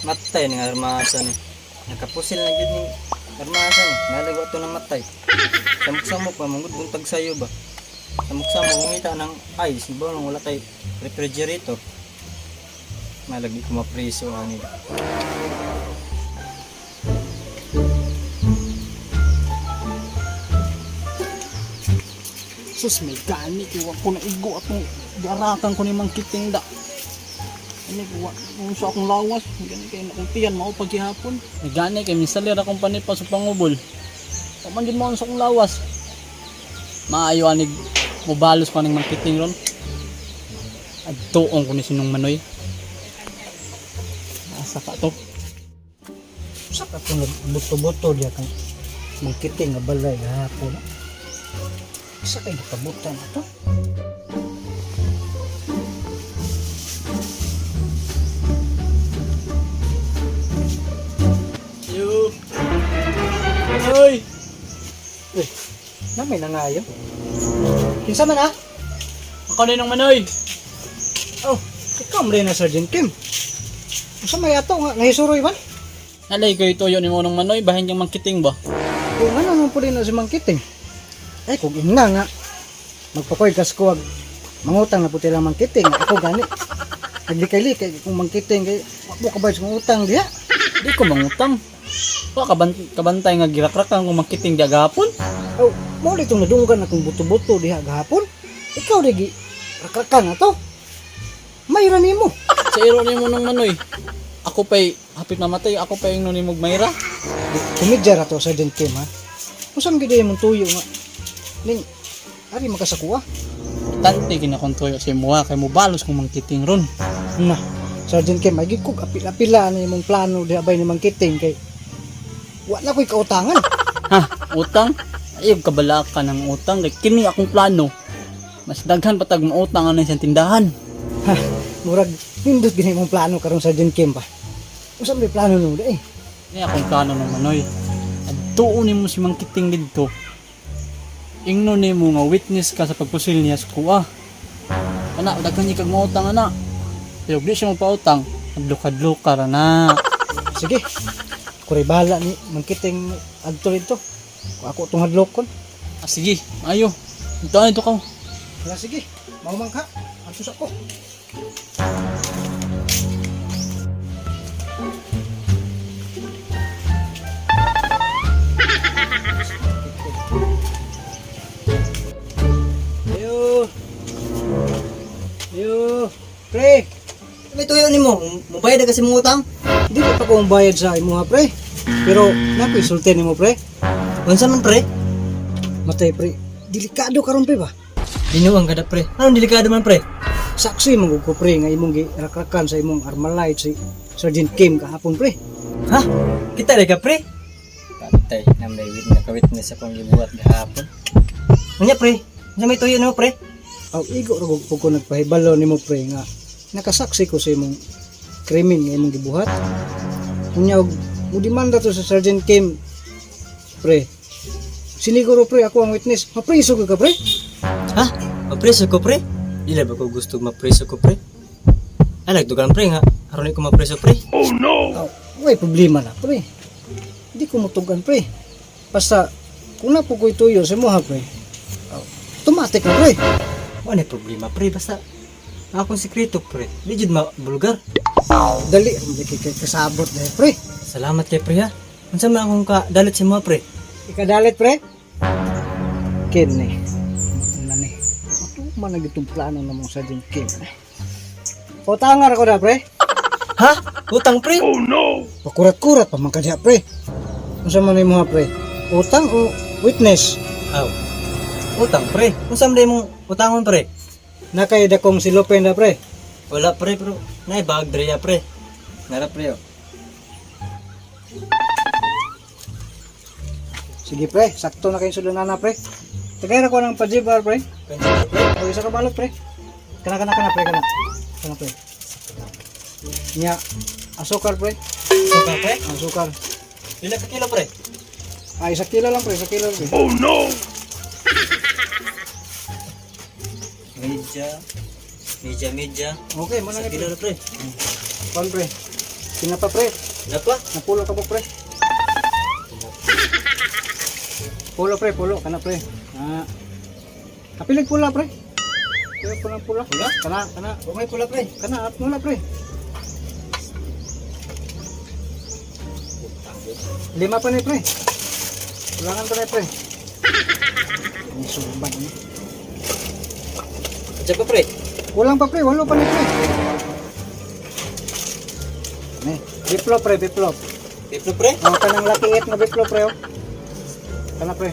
matay ni armasa ni. Nakapusil na gyud ni armasa ni. Nalagwa to na matay. Samok-samok pa mangud buntag sayo ba. Samok-samok ngita ng ice, ba nang wala kay refrigerator. Malagi ko mapriso ani. Sus, may gani kiwa ko na igo atong garakan ko ni Mang Kiting da. Ani kuwa kung sa akong lawas, gani kay nakuntiyan mao paghihapon. May gani kay misalir akong panipa sa pangubol. Paman din mo sa akong lawas. Maayo anig mobalos ko ning Mang Kiting ron. Adtuong ko ni Sinong Manoy. Asa ka to? Sa ka to nagbuto-buto diya kang Mang Kiting nga balay hapon. Sa kay nakabutan ato. Yo. Hoy. Namay nangayo. Kinsa man ah? Ako na nung Manoy. Oh, ikaw man na Sergeant Kim. Usa may ato nga nahisuroy man? Alay ko ituyo ni mo nung Manoy bahin yung Mang Kiting ba? Kung ano nang puli na si Mang Kiting. Eh kung ina nga magpakoy kas ko mangutang na puti lang Mang Kiting. Ako gani. Naglikay-likay kung Mang Kiting kay wa ka ba sa utang diha? Di ko mangutang. Wa kabantay nga girakrak ang Mang Kiting di agapon. Oh, mo litong nadunggan akong buto-buto diha gahapon. Ikaw di rakrakan na to. Mayra nimo. Sa iro ni mo nung Manoy. Ako pa'y hapit mamatay, ako pa'y yung nunimog mayra. Kumidya ra to sa Sergeant Kim ha. Usam gid imong tuyo nga. Ning ari makasakuha. Tante kinakong tuyo sa imuha kay mo balos kong Mang Kiting ron. Na, Sergeant Kim, ay kog apil-apila na imong plano diha bay ni Mang Kiting kay wa na ko'y kautangan. Ha, utang? Ayog kabala ka ng utang kay kini akong plano. Mas daghan patag mo utang ano sa tindahan. Ha, murag nindot gini imong plano karon Sergeant Kim pa. Usam may plano no eh. Ini akong plano ng Manoy. Adtuon nimo si Mang Kiting didto. Ingno nimo nga witness ka sa pagpusil niya sa kuha. Ana, daghan ni kag mautang ana. Pero di siya magpautang, adlok-adlok ra na. Sige. Kuray bahala ni Mang Kiting adto dito. Ako tong hadlokon. Ah, sige, ayo. Ito ka. Wala sige. Maumang ka. Adto sa ko. Pre, May tuyo nimo, mubayad na kasi mong utang. di pa ko bayad sa imo ha pre. Pero nakoy sulti nimo pre. Unsa man pre? Matay pre. Delikado karon pre ba? Dinuwang kada pre. Anong delikado man pre? Saksi mo ko pre nga imong girakrakan sa imong Armalite si Sergeant Kim kahapon pre. Ha? Kita ka pre? Patay, na may naka-witness akong gibuhat gahapon. Unya pre, unsa may tuyo nimo pre? Aw igo ra ko nagpahibalo nimo pre nga nakasaksi ko sa imong krimen nga imong gibuhat. Unya mo demanda to sa Sergeant Kim pre. Siniguro pre ako ang witness. Mapriso ka pre? Ha? Mapreso ko pre? Dila ba ko gusto mapreso ko pre? Ay nagdugan pre nga. Aron ko mapreso pre. Aw, way problema na pre. Di ko mutugan pre. Basta kung na po ko'y tuyo sa mo ha pre. Aw, automatic na pre. Ano problema pre? Basta akong sikreto pre. Di jud mabulgar. Dali ang kasabot na pre. Salamat kay pre ha. Unsa man akong dalit sa mga pre? Ikadalit pre. Ken ni. Ano ni? Ito man nagitong plano na mong Sergeant Kim. Utangan ako na pre. Ha? Utang pre? Pakurat-kurat pa man kadya pre. Unsa man imo ha pre? Utang o witness? Aw. Utang pre. Unsa man imong utangon pre? Nakay dakong silopen na pre. Wala pre pero naibag dre ya pre. Nara pre oh. Sige pre, sakto na kayong sulunan na pre. Tagay na ko ng pajibar pre. O isa ka balot pre. Kana pre kana. Kana pre. Nya asukar pre. Suka pre? Asukar. Pila ka kilo pre? Ay, 1 kilo lang pre, 1 kilo pre. Meja. Okay, mo na Sa ni kilo pre. na pre. Pan pre. Kinapa pre. Napa? Napulo ka po pre. Pulo pre, pulo kana pre. Kapilig pula pre. Kaya pula. Pula? Kana. Umay pula pre. Kana at mula pre. 5 pa ni pre. Ulangan pa ni pre. Ini sumbang ni. Siapa pre? Kulang pa pre, 8 pa ni pre. Nih, biplop pre, biplop. Piplo pre? Oh, kanang laki 8 na biplop pre oh. Kana pre.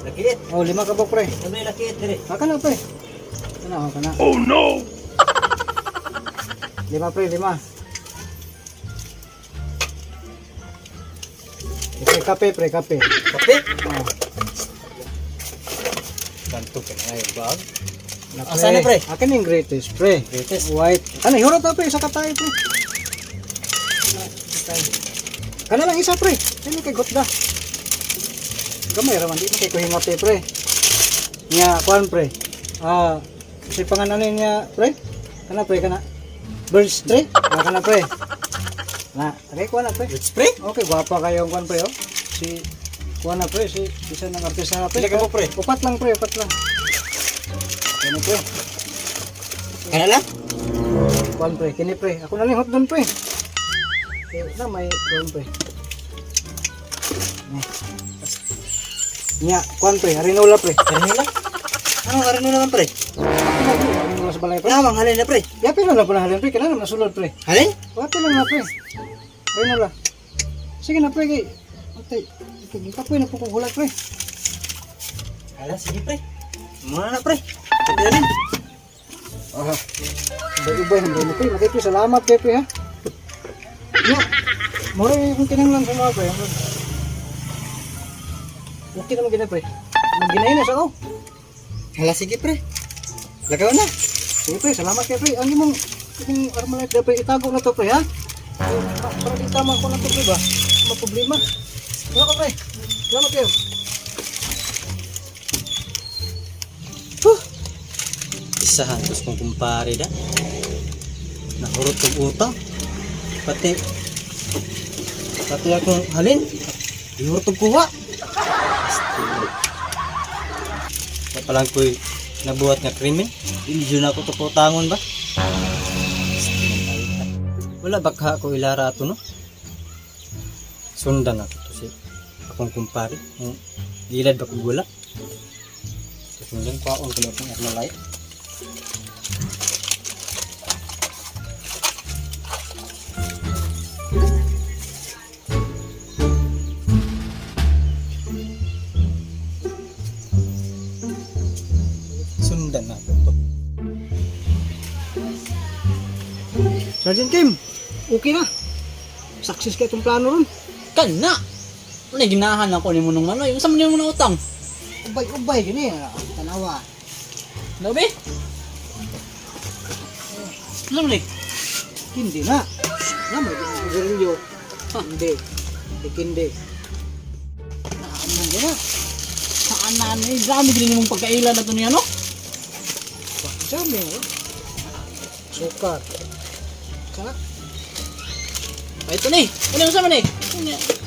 Lakiit. Oh, 5 ka po pre. Ano yung lakiit dire? Kana pre. Kana oh, kana. Oh no! 5 pre, 5. Pre, kape. Kape? Oh. Bantu ka na yung bag. Na, Asa na, pre? Akin yung greatest, pre. Greatest. White. Ano, hurot na, pre. Isa katay, pre. Kana lang isa, pre. Ano kay gotda? Gamay raman. Di mo kay kuhingote, pre. Nya, kuhan, pre. Si panganan niya, pre. Kana, pre, kana. Birds, pre. Kana, pre. Na, okay, kuhan na, pre. Birds pre? Okay, guwapa kayong kuhan, pre, oh. Si, kuhan na, pre. Si, isa ng artista na, pre. Pila ka po, pre? Upat lang, pre. Upat lang. Ano, pre? Kana lang? Kuhan, pre. Kini, pre. Ako na lihot doon, pre. Na, may kuhan, pre. Nya, kuhan, pre. Harinola, pre. Karinola? Anong karinola naman pre? Harinola sa balay, pre. Namang halin na pre. Yapi lang na po na halin, pre. Kailangan nasulod, pre. Halin? Yapi lang na, pre. Harinola. Sige na, pre. Kay, atay. Kapoy na po kong hulat, pre. Hala, sige pre. Muna na pre. Pati halin. Aha. Ubay-ubay na, pre. Laki, pre. Salamat, pre, ha. Nya, mura yung kinanglan sa mga, pre. Okay naman gina, pre. Maginayin na sa ako. Hala, sige pre. Lagaw na. Sige, pre. Salamat kayo, pre. Ang imong Armalite na, pre. Itago na to, pre, ha. Para di tama ko na to, pre, ba? Mga problema. Wala ka, pre. Salamat kayo. Isahan terus kong kumpare da. Nahurot kong utang. Pati akong halin. Dihurot kong kuha. Kaya palang ko'y nabuhat nga krimen. Hindi dyan ako to putangon ba? Wala baka ako ilara ato no? Sundan ako to si akong kumpare. Gilad ba ko gula? Sundan ko akong kulot ng Armalite. Sundan na to. Sergeant Kim, okay na. Success ka itong plano ron. Kana! Ano ginahan ako ni mo nung ano? Yung sa mo na utang. Ubay-ubay, gini. Tanawa. Labi? Alam ni? Hindi na. Naman, hindi garilyo. Hindi. Hindi. Naaman ka na. Saan na ano? Dami din mong pagkailan na ito niya, no? Dami, oh. Sukar. Kana? Ay, ito ni. Ano yung sama ni?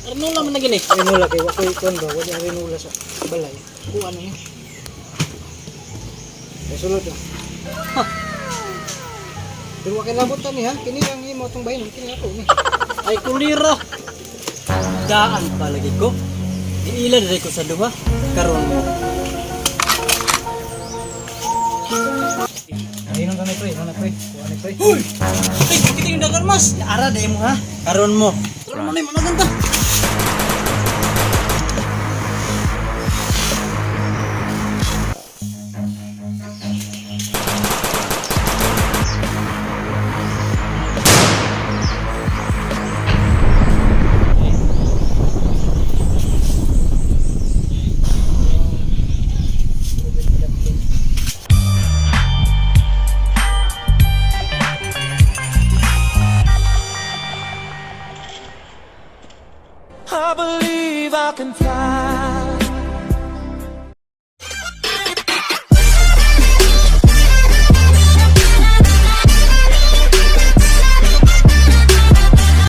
Ano naman na gini? Rinula kay wakoy kon ba? Wala rinula sa balay. Kung ano yun. Ay, sulod na. Pero wakay labot ta ni ha. Kini lang imo itong bayan. Kini ako ni. Ay, kulira. Daan palagi ko. Iilan rin ko sa duha. Karon mo. Ayun kami pre. Ano pre? Kuha ni pre. Uy! Ay, kita yung dagar mas. Ara dahil mo ha. Karon mo. Karon mo na yung managanda. I believe I can fly.